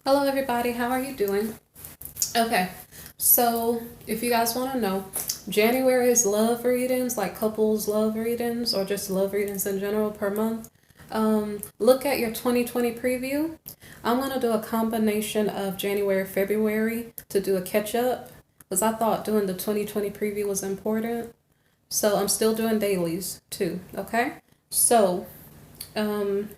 Hello everybody, how are you doing? Okay, so if you guys want to know, January is love readings, like couples love readings, or just love readings in general per month. Look at your 2020 preview. I'm going to do a combination of January, February to do a catch up because I thought doing the 2020 preview was important. So I'm still doing dailies too, okay? So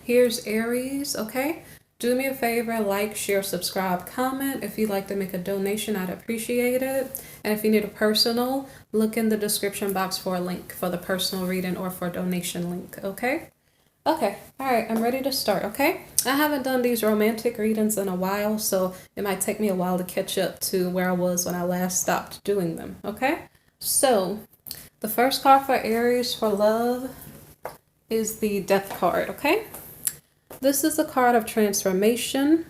here's Aries, okay? Do me a favor, like, share, subscribe, comment. If you'd like to make a donation, I'd appreciate it. And if you need a personal, look in the description box for a link for the personal reading or for a donation link, okay? Okay, all right, I'm ready to start, okay? I haven't done these romantic readings in a while, so it might take me a while to catch up to where I was when I last stopped doing them, okay? So, the first card for Aries for love is the Death card, okay? This is a card of transformation.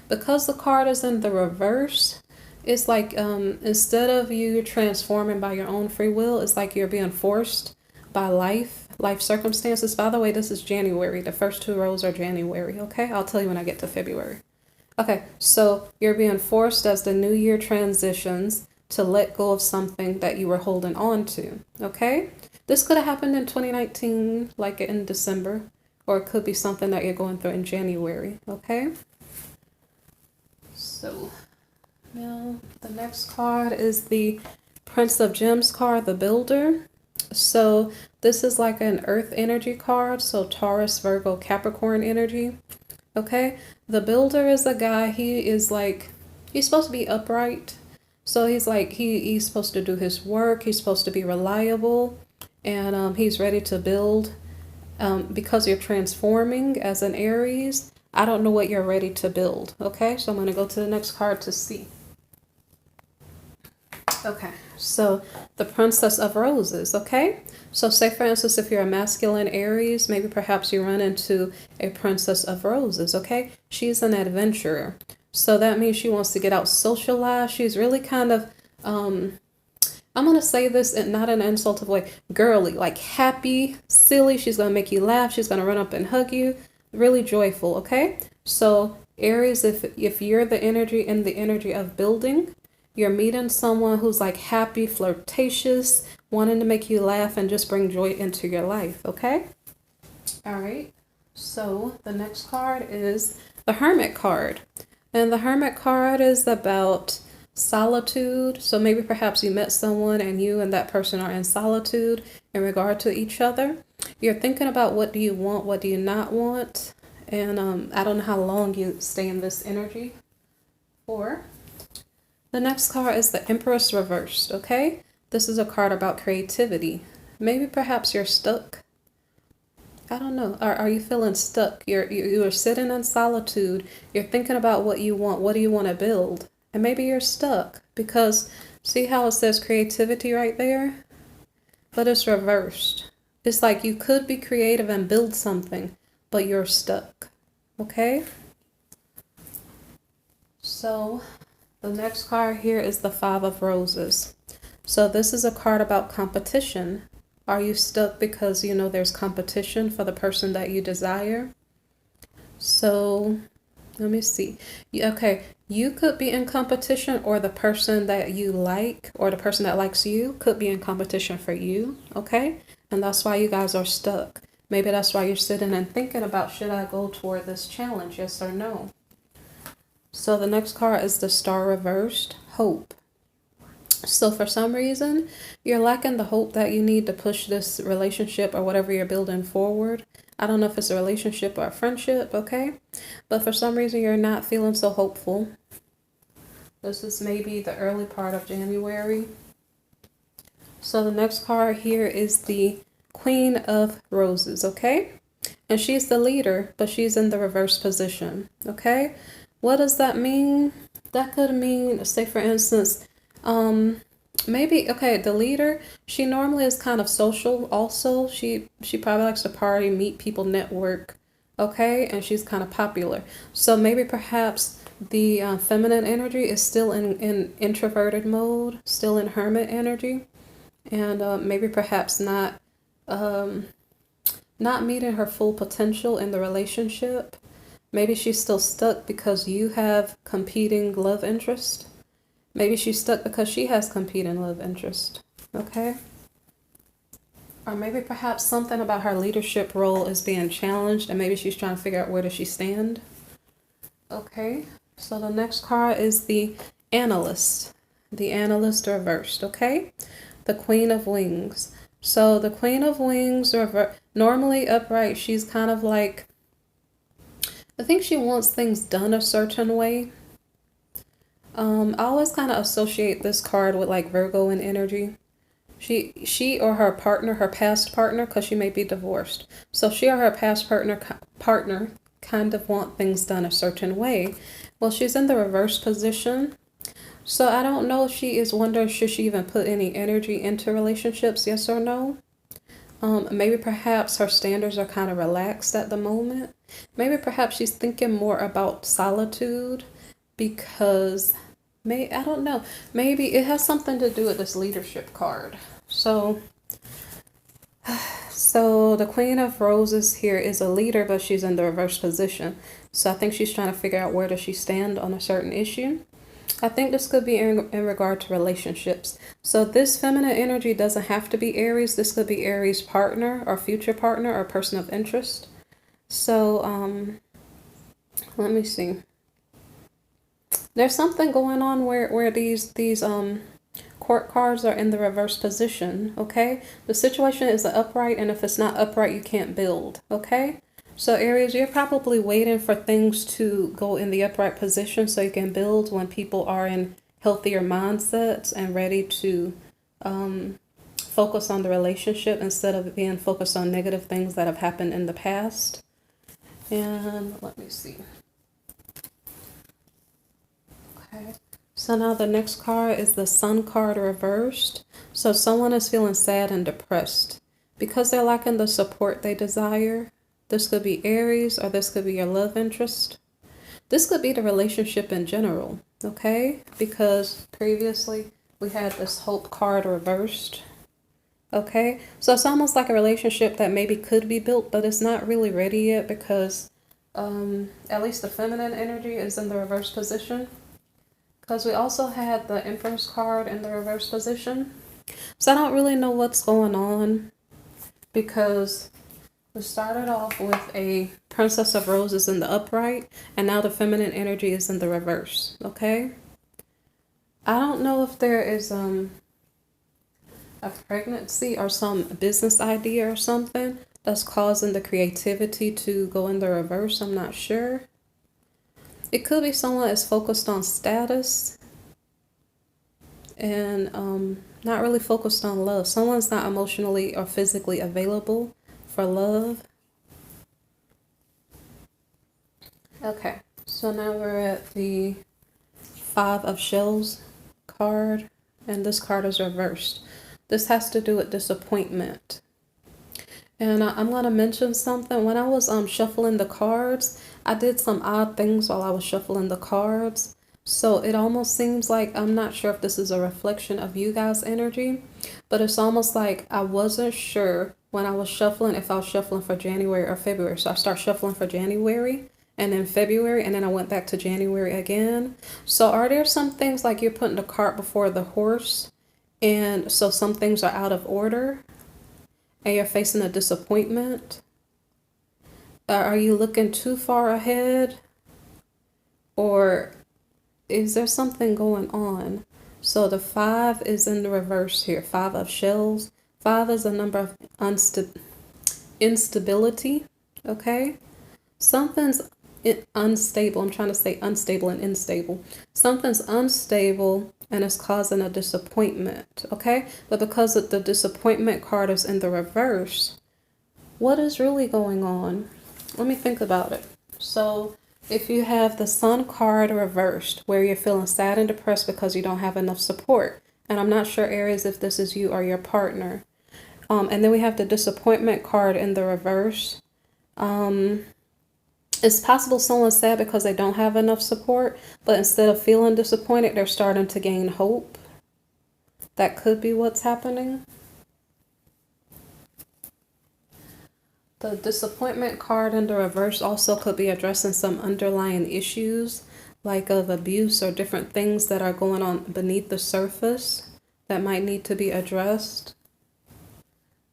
Because the card is in the reverse, it's like instead of you transforming by your own free will, it's like you're being forced by life circumstances. By the way, this is January. The first two rows are January, okay? I'll tell you when I get to February. Okay, so you're being forced as the new year transitions to let go of something that you were holding on to, okay? This could have happened in 2019, like in December, or it could be something that you're going through in January, okay? So now the next card is the Prince of Gems card, the Builder. So this is like an earth energy card, so Taurus, Virgo, Capricorn energy, okay? The Builder is a guy, he is like, he's supposed to be upright. So he's like, he's supposed to do his work, he's supposed to be reliable, and he's ready to build. Because you're transforming as an Aries, I don't know what you're ready to build. Okay, so I'm going to go to the next card to see. Okay, so the Princess of Roses. Okay, so say for instance, if you're a masculine Aries, maybe perhaps you run into a Princess of Roses. Okay, she's an adventurer. So that means she wants to get out, socialize. She's really kind of, I'm going to say this in not an insultive way, girly, like happy, silly. She's going to make you laugh. She's going to run up and hug you. Really joyful, okay? So Aries, if you're the energy in the energy of building, you're meeting someone who's like happy, flirtatious, wanting to make you laugh and just bring joy into your life, okay? All right. So the next card is the Hermit card. And the Hermit card is about solitude. So maybe perhaps you met someone and you and that person are in solitude in regard to each other. You're thinking about what do you want, what do you not want, and I don't know how long you stay in this energy for. The next card is the Empress reversed, okay? This is a card about creativity. Maybe perhaps you're stuck. I don't know. Are you feeling stuck? You're sitting in solitude. You're thinking about what you want. What do you want to build? And maybe you're stuck because see how it says creativity right there? But it's reversed. It's like you could be creative and build something, but you're stuck. Okay? So the next card here is the Five of Roses. So this is a card about competition. Are you stuck because you know there's competition for the person that you desire? So let me see. Okay, you could be in competition, or the person that you like or the person that likes you could be in competition for you, okay? And that's why you guys are stuck. Maybe that's why you're sitting and thinking about, should I go toward this challenge, yes or no? So the next card is the Star reversed, hope. So for some reason, you're lacking the hope that you need to push this relationship or whatever you're building forward. I don't know if it's a relationship or a friendship, okay? But for some reason, you're not feeling so hopeful. This is maybe the early part of January. So the next card here is the Queen of Roses, okay? And she's the leader, but she's in the reverse position, okay? What does that mean? That could mean, say for instance, maybe, okay, the leader, she normally is kind of social also. She probably likes to party, meet people, network, okay? And she's kind of popular. So maybe perhaps the feminine energy is still in introverted mode, still in hermit energy, and maybe perhaps not meeting her full potential in the relationship. Maybe she's still stuck because you have competing love interest. Maybe she's stuck because she has competing love interest. Okay? Or maybe perhaps something about her leadership role is being challenged and maybe she's trying to figure out where does she stand. Okay, so the next card is the Analyst. The Analyst reversed, okay? The Queen of Wings. So the Queen of Wings, normally upright, she's kind of like, I think she wants things done a certain way. I always kind of associate this card with like Virgo in energy. She or her partner, her past partner, because she may be divorced. So she or her past partner kind of want things done a certain way. Well, she's in the reverse position. So I don't know if she is wondering, should she even put any energy into relationships, yes or no? Maybe perhaps her standards are kind of relaxed at the moment. Maybe perhaps she's thinking more about solitude because I don't know. Maybe it has something to do with this leadership card. So the Queen of Roses here is a leader, but she's in the reverse position. So I think she's trying to figure out where does she stand on a certain issue. I think this could be in regard to relationships. So this feminine energy doesn't have to be Aries. This could be Aries' partner or future partner or person of interest. So let me see. There's something going on where these court cards are in the reverse position, okay? The situation is upright, and if it's not upright, you can't build, okay? So Aries, you're probably waiting for things to go in the upright position so you can build when people are in healthier mindsets and ready to focus on the relationship instead of being focused on negative things that have happened in the past. And let me see. Okay. So now the next card is the Sun card reversed. So someone is feeling sad and depressed because they're lacking the support they desire. This could be Aries, or this could be your love interest. This could be the relationship in general, okay? Because previously we had this Hope card reversed, okay? So it's almost like a relationship that maybe could be built, but it's not really ready yet because at least the feminine energy is in the reverse position. Because we also had the Empress card in the reverse position. So I don't really know what's going on because we started off with a Princess of Roses in the upright, and now the feminine energy is in the reverse, okay? I don't know if there is a pregnancy or some business idea or something that's causing the creativity to go in the reverse. I'm not sure. It could be someone is focused on status and not really focused on love. Someone's not emotionally or physically available for love. Okay, so now we're at the Five of Shells card, and this card is reversed. This has to do with disappointment. And I'm going to mention something. When I was shuffling the cards, I did some odd things while I was shuffling the cards. So it almost seems like, I'm not sure if this is a reflection of you guys' energy, but it's almost like I wasn't sure when I was shuffling if I was shuffling for January or February. So I start shuffling for January and then February, and then I went back to January again. So are there some things like you're putting the cart before the horse, and so some things are out of order and you're facing a disappointment? Are you looking too far ahead, or is there something going on? So the 5 is in the reverse here. 5 of Shells. 5 is a number of instability, okay? Something's unstable. I'm trying to say unstable and instable. Something's unstable and it's causing a disappointment, okay? But because of the disappointment card is in the reverse, what is really going on? Let me think about it. So if you have the Sun card reversed, where you're feeling sad and depressed because you don't have enough support, and I'm not sure, Aries, if this is you or your partner. And then we have the disappointment card in the reverse. It's possible someone's sad because they don't have enough support, but instead of feeling disappointed, they're starting to gain hope. That could be what's happening. The disappointment card in the reverse also could be addressing some underlying issues, like of abuse or different things that are going on beneath the surface that might need to be addressed.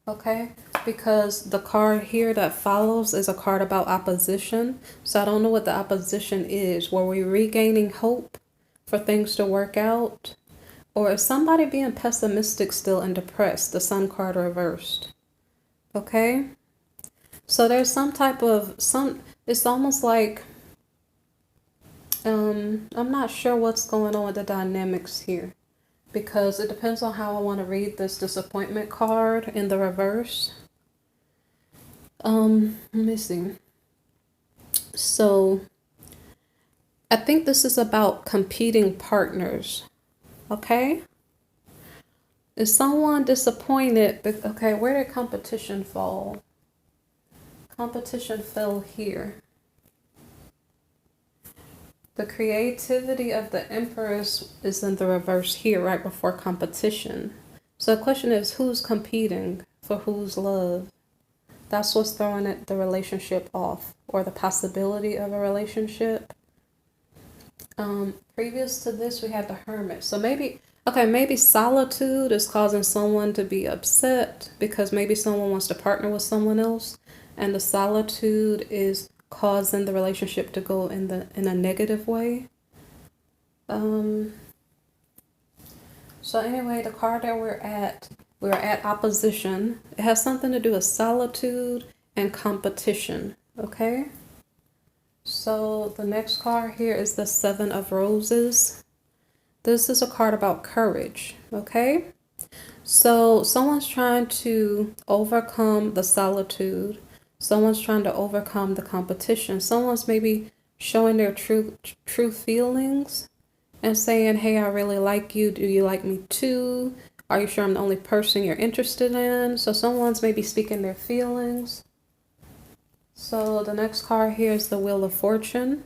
Okay, because the card here that follows is a card about opposition. So I don't know what the opposition is. Were we regaining hope for things to work out? Or is somebody being pessimistic still and depressed? The Sun card reversed. Okay, so there's some type of, it's almost like, I'm not sure what's going on with the dynamics here, because it depends on how I want to read this disappointment card in the reverse. Let me see. So I think this is about competing partners. Okay. Is someone disappointed? Okay, where did competition fall? Competition fell here. The creativity of the Empress is in the reverse here, right before competition. So the question is, who's competing for whose love? That's what's throwing the relationship off, or the possibility of a relationship. Previous to this, we had the Hermit. So maybe, okay, maybe solitude is causing someone to be upset because maybe someone wants to partner with someone else, and the solitude is causing the relationship to go in a negative way. So anyway, the card that we're at opposition. It has something to do with solitude and competition. Okay. So the next card here is the Seven of Roses. This is a card about courage. Okay. So someone's trying to overcome the solitude. Someone's trying to overcome the competition. Someone's maybe showing their true feelings and saying, hey, I really like you. Do you like me too? Are you sure I'm the only person you're interested in? So someone's maybe speaking their feelings. So the next card here is the Wheel of Fortune.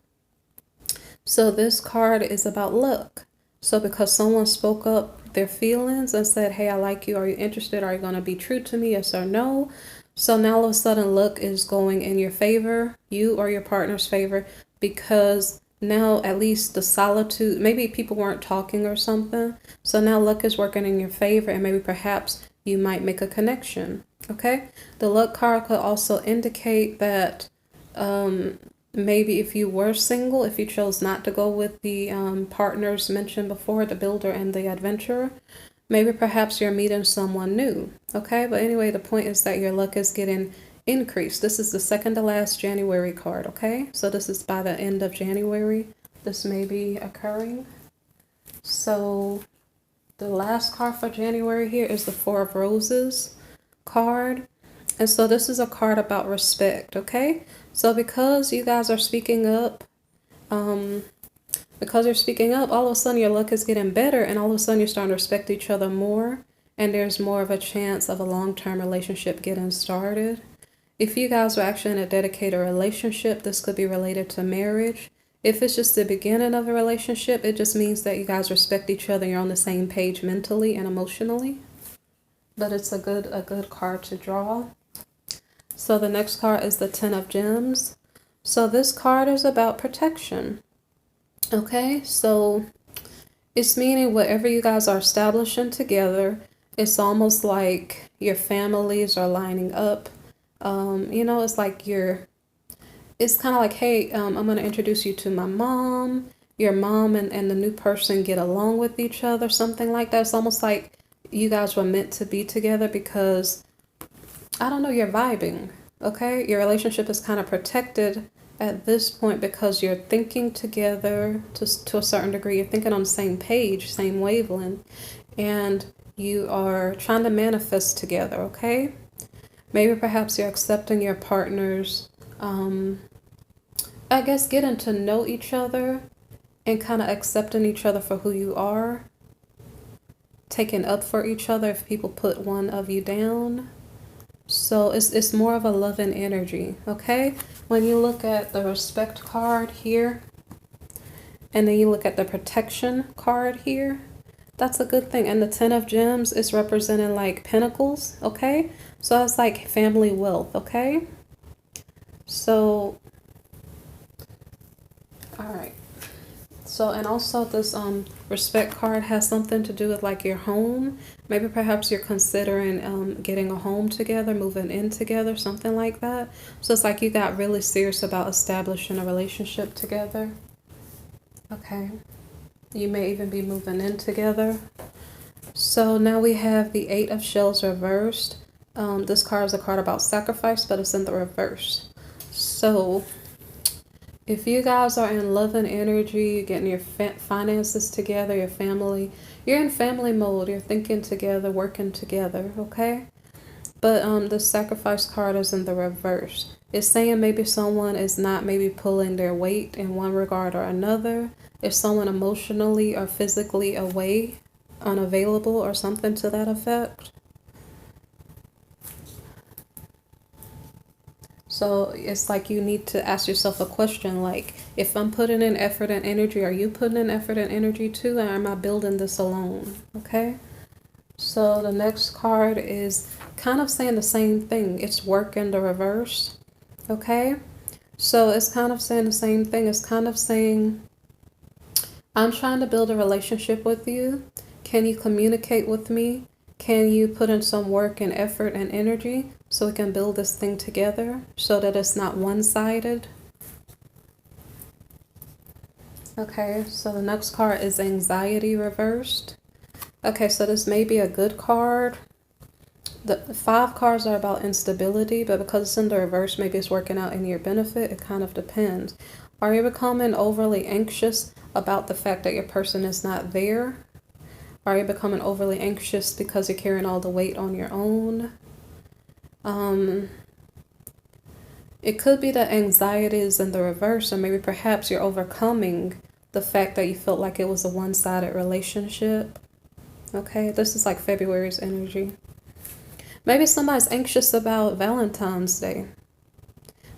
So this card is about luck. So because someone spoke up their feelings and said, hey, I like you. Are you interested? Are you going to be true to me? Yes or no? So now all of a sudden luck is going in your favor, you or your partner's favor, because now at least the solitude, maybe people weren't talking or something. So now luck is working in your favor, and maybe perhaps you might make a connection. Okay. The luck card could also indicate that maybe if you were single, if you chose not to go with the partners mentioned before, the builder and the adventurer, maybe perhaps you're meeting someone new. Okay. But anyway, the point is that your luck is getting increased. This is the second to last January card. Okay. So this is by the end of January. This may be occurring. So the last card for January here is the Four of Roses card. And so this is a card about respect. Okay. So because you guys are speaking up, because you're speaking up, all of a sudden your luck is getting better, and all of a sudden you're starting to respect each other more, and there's more of a chance of a long-term relationship getting started. If you guys are actually in a dedicated relationship, this could be related to marriage. If it's just the beginning of a relationship, it just means that you guys respect each other, you're on the same page mentally and emotionally. But it's a good card to draw. So the next card is the Ten of Gems. So this card is about protection. Okay, so it's meaning whatever you guys are establishing together, it's almost like your families are lining up. It's like it's kind of like, hey, I'm going to introduce you to my mom. Your mom and the new person get along with each other, something like that. It's almost like you guys were meant to be together because, I don't know, you're vibing. Okay, your relationship is kind of protected at this point because you're thinking together to a certain degree. You're thinking on the same page, same wavelength, and you are trying to manifest together. Okay, maybe perhaps you're accepting your partner's, I guess, getting to know each other and kind of accepting each other for who you are, taking up for each other if people put one of you down. So it's more of a loving energy. Okay, when you look at the respect card here, and then you look at the protection card here, that's a good thing. And the Ten of Gems is representing like pentacles. Okay, so it's like family wealth. Okay, So, all right. So, and also this respect card has something to do with like your home. Maybe perhaps you're considering getting a home together, moving in together, something like that. So it's like you got really serious about establishing a relationship together. Okay. You may even be moving in together. So now we have the Eight of Shells reversed. This card is a card about sacrifice, but it's in the reverse. So if you guys are in love and energy, getting your finances together, your family, you're in family mode, you're thinking together, working together, okay? But the sacrifice card is in the reverse. It's saying maybe someone is not maybe pulling their weight in one regard or another. If someone emotionally or physically away, unavailable, or something to that effect. So it's like you need to ask yourself a question like, if I'm putting in effort and energy, are you putting in effort and energy too? Or am I building this alone? Okay. So the next card is kind of saying the same thing. It's work in the reverse. Okay. So it's kind of saying the same thing. It's kind of saying, I'm trying to build a relationship with you. Can you communicate with me? Can you put in some work and effort and energy so we can build this thing together so that it's not one-sided? Okay, so the next card is anxiety reversed. Okay, so this may be a good card. The 5 cards are about instability, but because it's in the reverse, maybe it's working out in your benefit. It kind of depends. Are you becoming overly anxious about the fact that your person is not there? Are you becoming overly anxious because you're carrying all the weight on your own? It could be that anxiety is in the reverse, or maybe perhaps you're overcoming the fact that you felt like it was a one-sided relationship. Okay, this is like February's energy. Maybe somebody's anxious about Valentine's Day.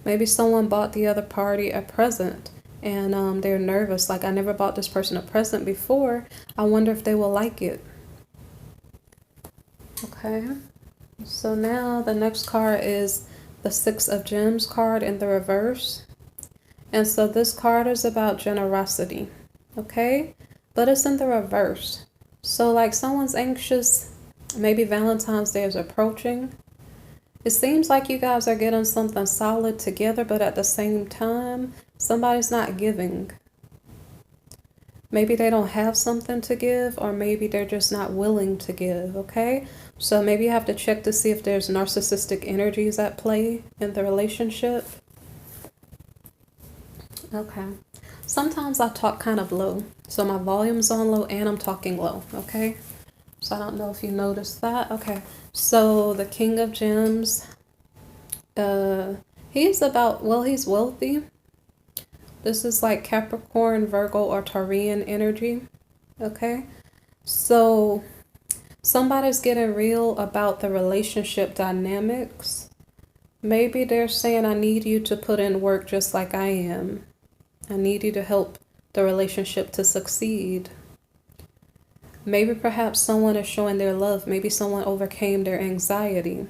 Maybe someone bought the other party a present and they're nervous. Like, I never bought this person a present before. I wonder if they will like it. Okay. So now the next card is the Six of Gems card in the reverse. And so this card is about generosity. Okay. But it's in the reverse. So like someone's anxious. Maybe Valentine's Day is approaching. It seems like you guys are getting something solid together, but at the same time, somebody's not giving. Maybe they don't have something to give, or maybe they're just not willing to give, okay? So maybe you have to check to see if there's narcissistic energies at play in the relationship. Okay. Sometimes I talk kind of low, so my volume's on low and I'm talking low, okay? So I don't know if you noticed that. Okay. So the King of Gems, he's about, well, he's wealthy. This is like Capricorn, Virgo, or Taurian energy. Okay. So somebody's getting real about the relationship dynamics. Maybe they're saying, I need you to put in work just like I am. I need you to help the relationship to succeed. Maybe perhaps someone is showing their love. Maybe someone overcame their anxiety.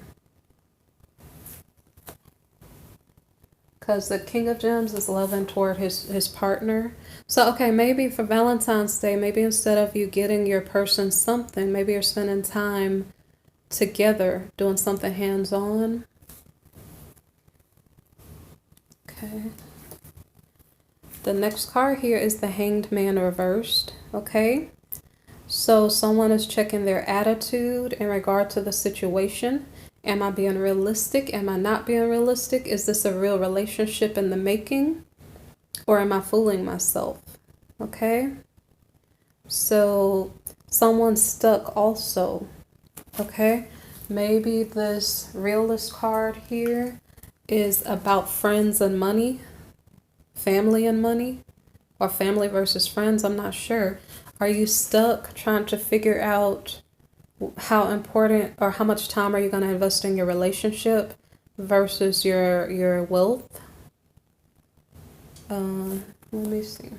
Because the King of Gems is loving toward his partner. So, okay, maybe for Valentine's Day, maybe instead of you getting your person something, maybe you're spending time together doing something hands-on. Okay. The next card here is the Hanged Man reversed. Okay. So someone is checking their attitude in regard to the situation. Am I being realistic? Am I not being realistic? Is this a real relationship in the making? Or am I fooling myself? Okay. So someone's stuck also. Okay. Maybe this realist card here is about friends and money, family and money, or family versus friends. I'm not sure. Are you stuck trying to figure out how important or how much time are you going to invest in your relationship versus your wealth? Let me see.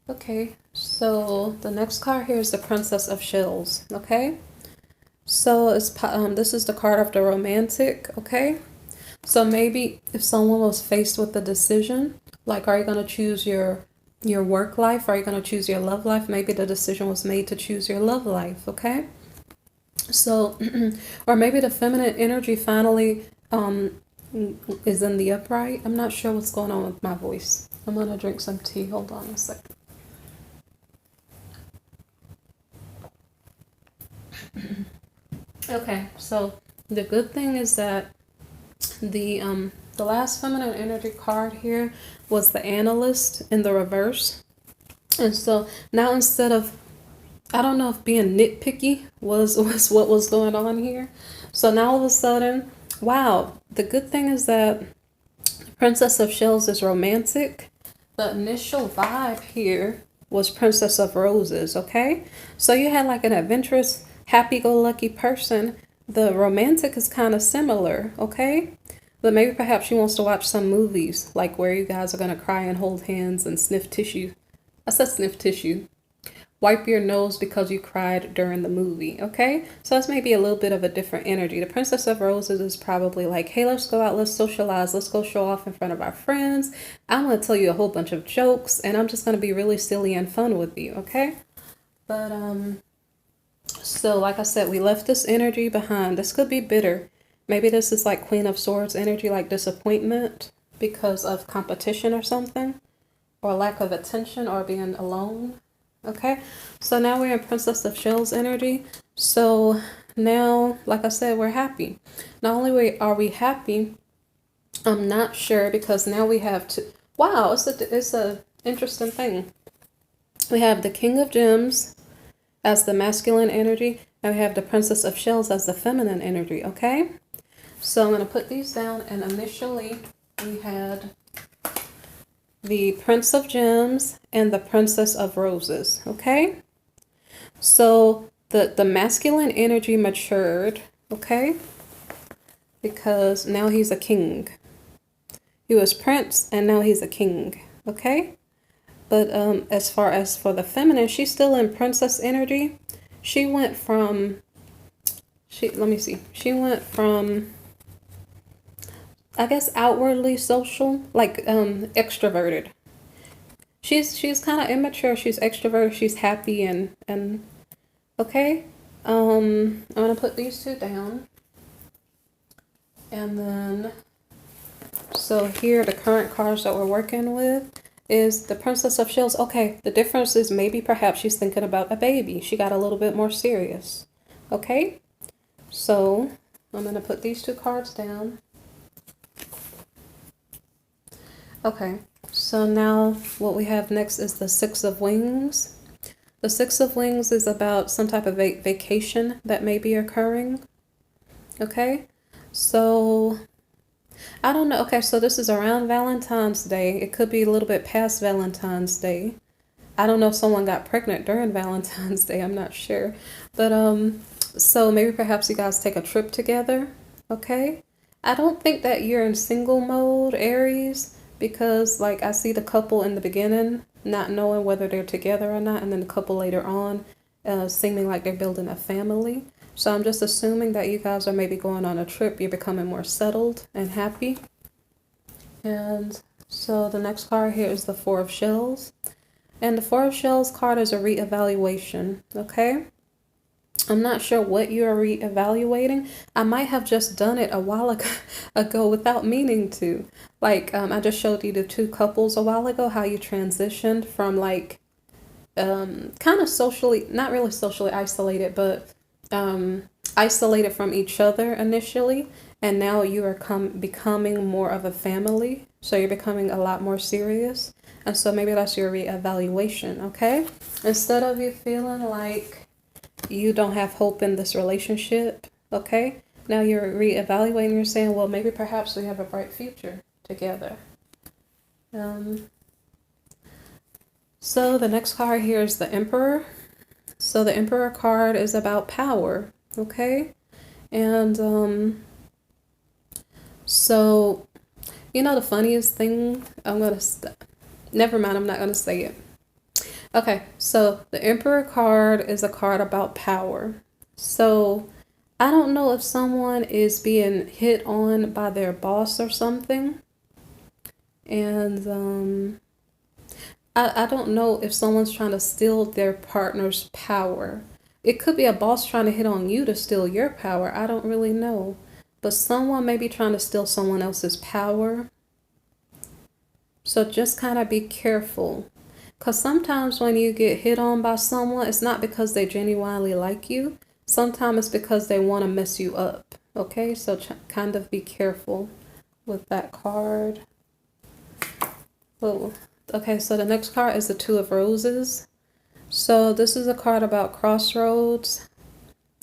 Okay, so the next card here is the Princess of Shells. Okay, so it's this is the card of the romantic. Okay, So maybe if someone was faced with a decision, like are you going to choose your work life? Are you going to choose your love life? Maybe the decision was made to choose your love life, okay? So, or maybe the feminine energy finally is in the upright. I'm not sure what's going on with my voice. I'm going to drink some tea. Hold on a second. Okay, so the good thing is that the last feminine energy card here was the analyst in the reverse. And so now instead of, I don't know if being nitpicky was what was going on here. So now all of a sudden, wow, the good thing is that Princess of Shells is romantic. The initial vibe here was Princess of Roses, okay? So you had like an adventurous, happy-go-lucky person. The romantic is kind of similar, okay? But maybe perhaps she wants to watch some movies, like where you guys are going to cry and hold hands and sniff tissue. I said sniff tissue. Wipe your nose because you cried during the movie, okay? So that's maybe a little bit of a different energy. The Princess of Roses is probably like, hey, let's go out, let's socialize, let's go show off in front of our friends. I'm going to tell you a whole bunch of jokes, and I'm just going to be really silly and fun with you, okay? But, so like I said, we left this energy behind. This could be bitter. Maybe this is like Queen of Swords energy, like disappointment because of competition or something, or lack of attention or being alone. Okay, so now we're in Princess of Shells energy. So now, like I said, we're happy. Not only are we happy, I'm not sure because now we have to. Wow, it's a interesting thing. We have the King of Gems as the masculine energy, and we have the Princess of Shells as the feminine energy. Okay, so I'm gonna put these down. And initially, we had the Prince of Gems and the Princess of Roses, okay? So the masculine energy matured, okay? Because now he's a king. He was prince and now he's a king, okay? But as far as for the feminine, she's still in princess energy. She went from, let me see. She went from, I guess, outwardly social, like extroverted. She's kind of immature. She's extroverted. She's happy and okay. I'm gonna put these two down, and then so here the current cards that we're working with is the Princess of Shells. Okay, the difference is maybe perhaps she's thinking about a baby. She got a little bit more serious. Okay, so I'm gonna put these two cards down. Okay, so now what we have next is the Six of Wings. The Six of Wings is about some type of vacation that may be occurring. Okay, so I don't know. Okay, so this is around Valentine's Day. It could be a little bit past Valentine's Day. I don't know if someone got pregnant during Valentine's Day. I'm not sure. But so maybe perhaps you guys take a trip together. Okay, I don't think that you're in single mode, Aries. Because like I see the couple in the beginning not knowing whether they're together or not, and then the couple later on seeming like they're building a family. So I'm just assuming that you guys are maybe going on a trip. You're becoming more settled and happy. And so the next card here is the Four of Shells. And the Four of Shells card is a reevaluation, okay? I'm not sure what you're reevaluating. I might have just done it a while ago without meaning to. Like, I just showed you the two couples a while ago, how you transitioned from like, kind of socially, not really socially isolated, but isolated from each other initially. And now you are becoming more of a family. So you're becoming a lot more serious. And so maybe that's your reevaluation, okay? Instead of you feeling like you don't have hope in this relationship, okay? Now you're reevaluating, you're saying, well, maybe perhaps we have a bright future together. So the next card here is the Emperor. So the Emperor card is about power, okay? And so, you know the funniest thing, never mind, I'm not gonna say it. Okay, so the Emperor card is a card about power. So I don't know if someone is being hit on by their boss or something. And I don't know if someone's trying to steal their partner's power. It could be a boss trying to hit on you to steal your power. I don't really know. But someone may be trying to steal someone else's power. So just kind of be careful. Because sometimes when you get hit on by someone, it's not because they genuinely like you. Sometimes it's because they want to mess you up. Okay, so kind of be careful with that card. Oh, okay, so the next card is the Two of Roses. So this is a card about crossroads.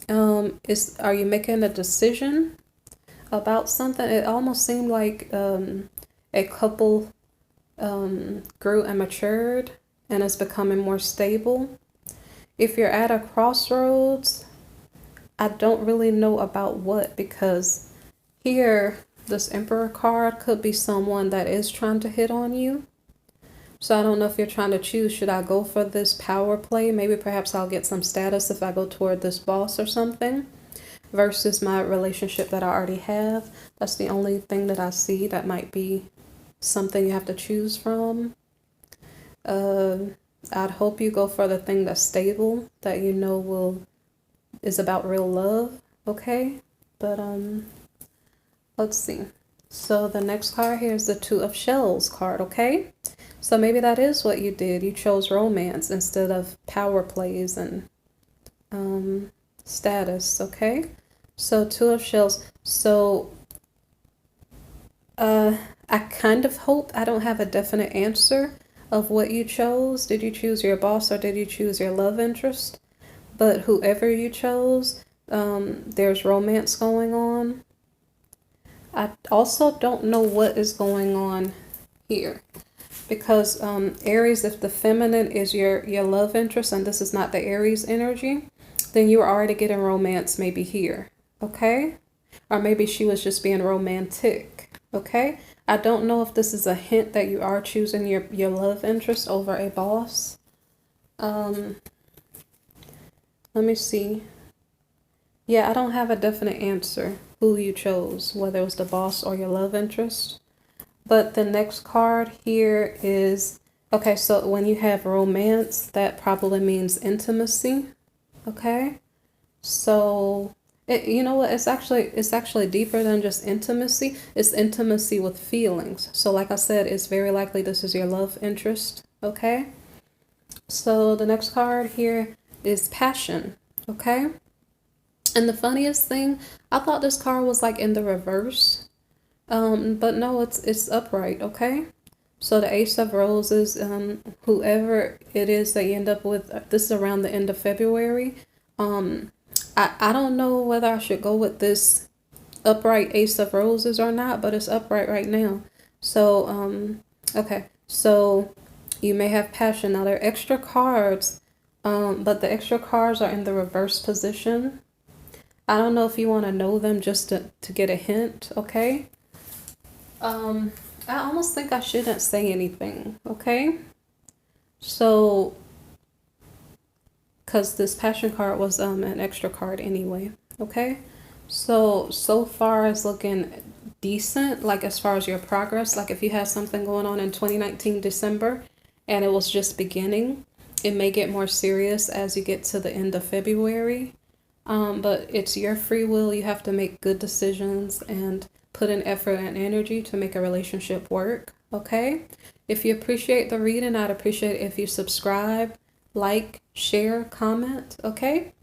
Are you making a decision about something? It almost seemed like a couple grew and matured and is becoming more stable. If you're at a crossroads, I don't really know about what, because here this Emperor card could be someone that is trying to hit on you. So I don't know if you're trying to choose, should I go for this power play? Maybe perhaps I'll get some status if I go toward this boss or something, versus my relationship that I already have. That's the only thing that I see that might be something you have to choose from. I'd hope you go for the thing that's stable, that you know is about real love, okay? But let's see. So the next card here is the Two of Shells card, okay? So maybe that is what you did. You chose romance instead of power plays and status, okay? So Two of Shells. So I kind of hope, I don't have a definite answer of what you chose. Did you choose your boss or did you choose your love interest? But whoever you chose, there's romance going on. I also don't know what is going on here, because Aries, if the feminine is your love interest and this is not the Aries energy, then you're already getting romance maybe here, okay? Or maybe she was just being romantic, okay? I don't know if this is a hint that you are choosing your love interest over a boss. Let me see. Yeah, I don't have a definite answer who you chose, whether it was the boss or your love interest. But the next card here is, okay, so when you have romance, that probably means intimacy, okay? So, you know what, it's actually deeper than just intimacy. It's intimacy with feelings. So like I said, it's very likely this is your love interest, okay? So the next card here is passion, okay? And the funniest thing, I thought this card was like in the reverse. But no, it's upright, okay? So the Ace of Roses, whoever it is that you end up with, this is around the end of February. I don't know whether I should go with this upright Ace of Roses or not, but it's upright right now. So, okay. So you may have passion. Now there are extra cards, but the extra cards are in the reverse position. I don't know if you want to know them just to get a hint, okay? I almost think I shouldn't say anything, okay? So, because this passion card was an extra card anyway, okay? So far it's looking decent, like as far as your progress. Like if you had something going on in 2019 December and it was just beginning, it may get more serious as you get to the end of February. But it's your free will. You have to make good decisions and put in effort and energy to make a relationship work, okay? If you appreciate the reading, I'd appreciate it if you subscribe, like, share, comment, okay?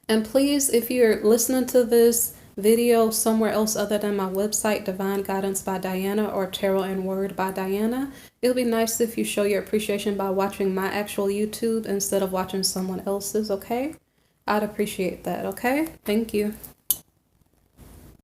And please, if you're listening to this video somewhere else other than my website, Divine Guidance by Diana, or Tarot and Word by Diana, it'll be nice if you show your appreciation by watching my actual YouTube instead of watching someone else's, okay? I'd appreciate that, okay? Thank you.